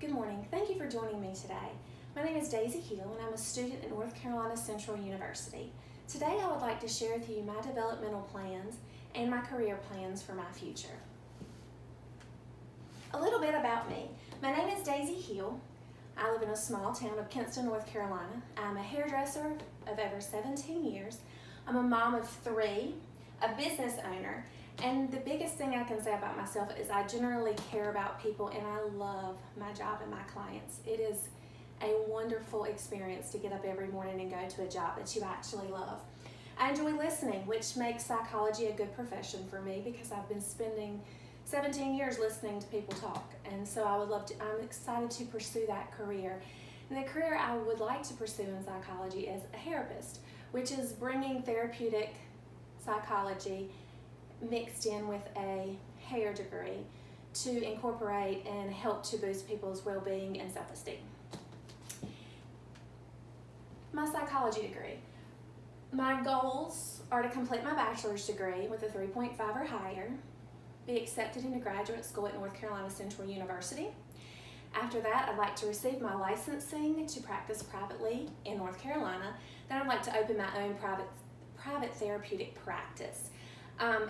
Good morning. Thank you for joining me today. My name is Daisie Hill and I'm a student at North Carolina Central University. Today I would like to share with you my developmental plans and my career plans for my future. A little bit about me. My name is Daisie Hill. I live in a small town of Kinston, North Carolina. I'm a hairdresser of over 17 years. I'm a mom of 3, a business owner, and the biggest thing I can say about myself is I generally care about people and I love my job and my clients. It is a wonderful experience to get up every morning and go to a job that you actually love. I enjoy listening, which makes psychology a good profession for me because I've been spending 17 years listening to people talk, and so I'm excited to pursue that career. And the career I would like to pursue in psychology is a therapist, which is bringing therapeutic psychology mixed in with a hair degree to incorporate and help to boost people's well-being and self-esteem. My psychology degree. My goals are to complete my bachelor's degree with a 3.5 or higher, be accepted into graduate school at North Carolina Central University. After that, I'd like to receive my licensing to practice privately in North Carolina. Then I'd like to open my own private therapeutic practice.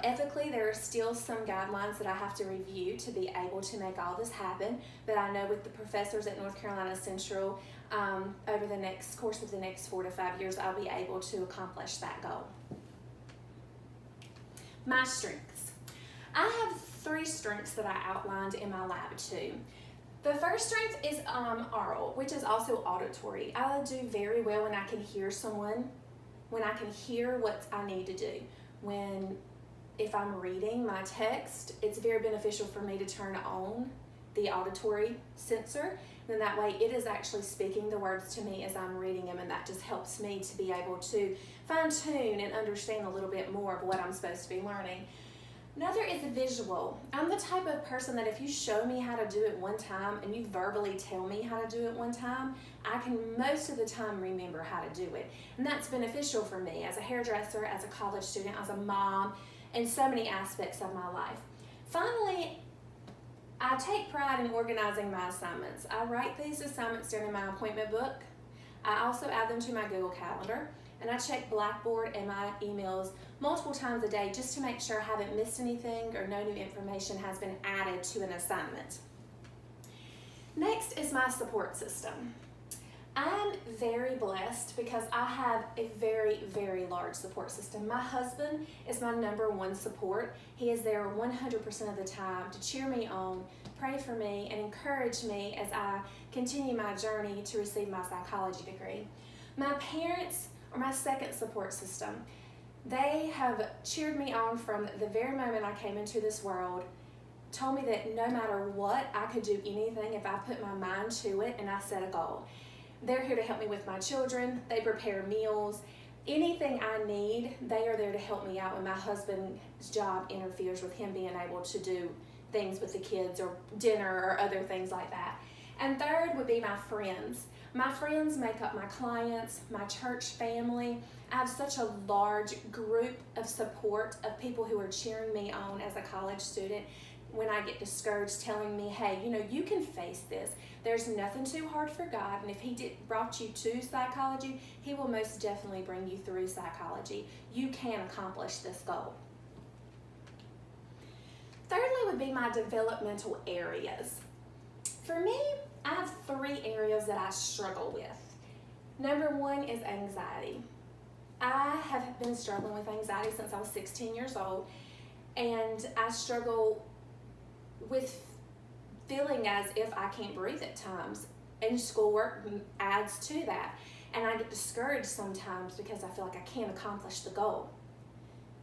Ethically, there are still some guidelines that I have to review to be able to make all this happen, but I know with the professors at North Carolina Central, over the course of the next 4 to 5 years, I'll be able to accomplish that goal. My strengths. I have 3 strengths that I outlined in my lab too. The first strength is oral, which is also auditory. I do very well when I can hear someone, when I can hear what I need to do. If I'm reading my text, it's very beneficial for me to turn on the auditory sensor. Then that way it is actually speaking the words to me as I'm reading them, and that just helps me to be able to fine tune and understand a little bit more of what I'm supposed to be learning. Another is a visual. I'm the type of person that if you show me how to do it one time and you verbally tell me how to do it one time, I can most of the time remember how to do it. And that's beneficial for me as a hairdresser, as a college student, as a mom, and so many aspects of my life. Finally, I take pride in organizing my assignments. I write these assignments down in my appointment book. I also add them to my Google Calendar, and I check Blackboard and my emails multiple times a day just to make sure I haven't missed anything or no new information has been added to an assignment. Next is my support system. I'm very blessed because I have a very, very large support system. My husband is my #1 support. He is there 100% of the time to cheer me on, pray for me, and encourage me as I continue my journey to receive my psychology degree. My parents are my second support system. They have cheered me on from the very moment I came into this world, told me that no matter what, I could do anything if I put my mind to it and I set a goal. They're here to help me with my children. They prepare meals. Anything I need, they are there to help me out when my husband's job interferes with him being able to do things with the kids or dinner or other things like that. And third would be my friends. My friends make up my clients, my church family. I have such a large group of support of people who are cheering me on as a college student when I get discouraged, telling me, hey, you can face this. There's nothing too hard for God, and if He brought you to psychology, He will most definitely bring you through psychology. You can accomplish this goal. Thirdly would be my developmental areas. For me, I have 3 areas that I struggle with. #1 is anxiety. I have been struggling with anxiety since I was 16 years old, and I struggle with feeling as if I can't breathe at times, and schoolwork adds to that. And I get discouraged sometimes because I feel like I can't accomplish the goal.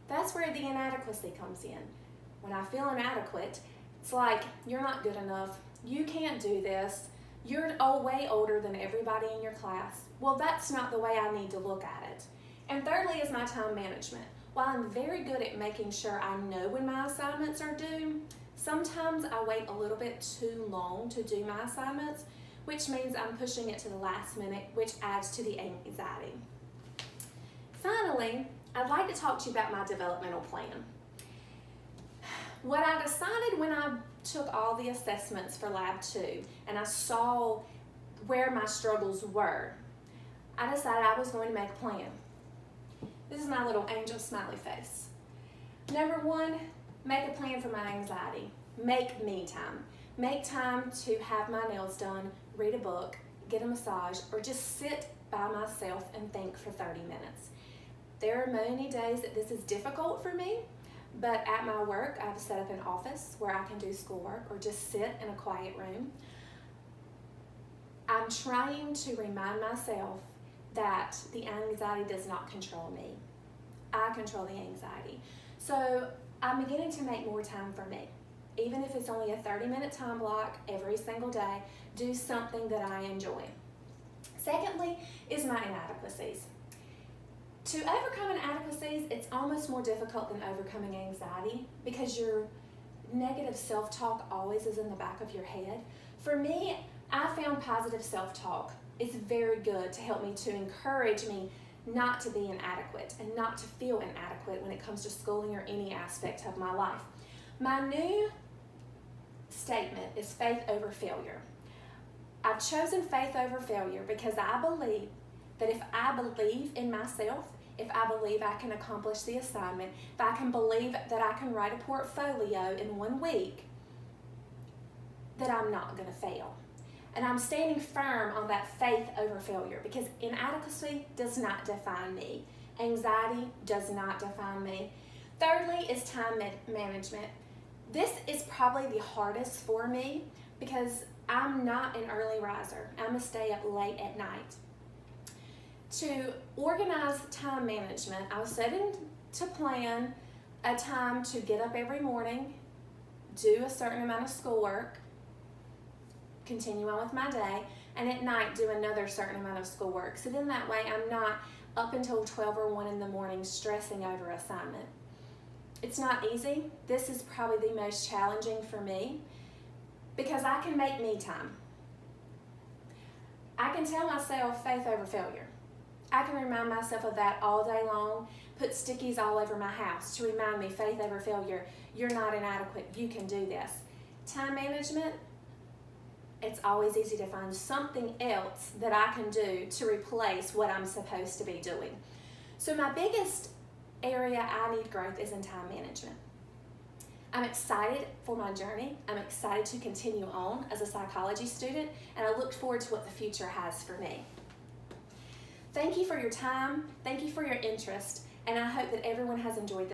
That's where the inadequacy comes in. When I feel inadequate, it's like, you're not good enough, you can't do this, you're way older than everybody in your class. Well, that's not the way I need to look at it. And thirdly is my time management. While I'm very good at making sure I know when my assignments are due, sometimes I wait a little bit too long to do my assignments, which means I'm pushing it to the last minute, which adds to the anxiety. Finally, I'd like to talk to you about my developmental plan. What I decided when I took all the assessments for Lab 2 and I saw where my struggles were, I decided I was going to make a plan. This is my little angel smiley face. Number one, make a plan for my anxiety. Make me time. Make time to have my nails done, read a book, get a massage, or just sit by myself and think for 30 minutes. There are many days that this is difficult for me, but at my work, I've set up an office where I can do schoolwork or just sit in a quiet room. I'm trying to remind myself that the anxiety does not control me. I control the anxiety. So I'm beginning to make more time for me. Even if it's only a 30-minute time block every single day, do something that I enjoy. Secondly is my inadequacies. To overcome inadequacies, it's almost more difficult than overcoming anxiety because your negative self-talk always is in the back of your head. For me, I found positive self-talk is very good to help me, to encourage me not to be inadequate and not to feel inadequate when it comes to schooling or any aspect of my life. My new statement is faith over failure. I've chosen faith over failure because I believe that if I believe in myself, if I believe I can accomplish the assignment, if I can believe that I can write a portfolio in 1 week, that I'm not going to fail. And I'm standing firm on that faith over failure because inadequacy does not define me. Anxiety does not define me. Thirdly is time management. This is probably the hardest for me because I'm not an early riser. I'm a stay up late at night. To organize time management, I was setting to plan a time to get up every morning, do a certain amount of schoolwork, continue on with my day, and at night do another certain amount of schoolwork. So then that way I'm not up until 12 or 1 in the morning stressing over assignment. It's not easy. This is probably the most challenging for me because I can make me time. I can tell myself faith over failure. I can remind myself of that all day long, put stickies all over my house to remind me faith over failure. You're not inadequate. You can do this. Time management, it's always easy to find something else that I can do to replace what I'm supposed to be doing. So my biggest area I need growth is in time management. I'm excited for my journey. I'm excited to continue on as a psychology student, and I look forward to what the future has for me. Thank you for your time. Thank you for your interest, and I hope that everyone has enjoyed this.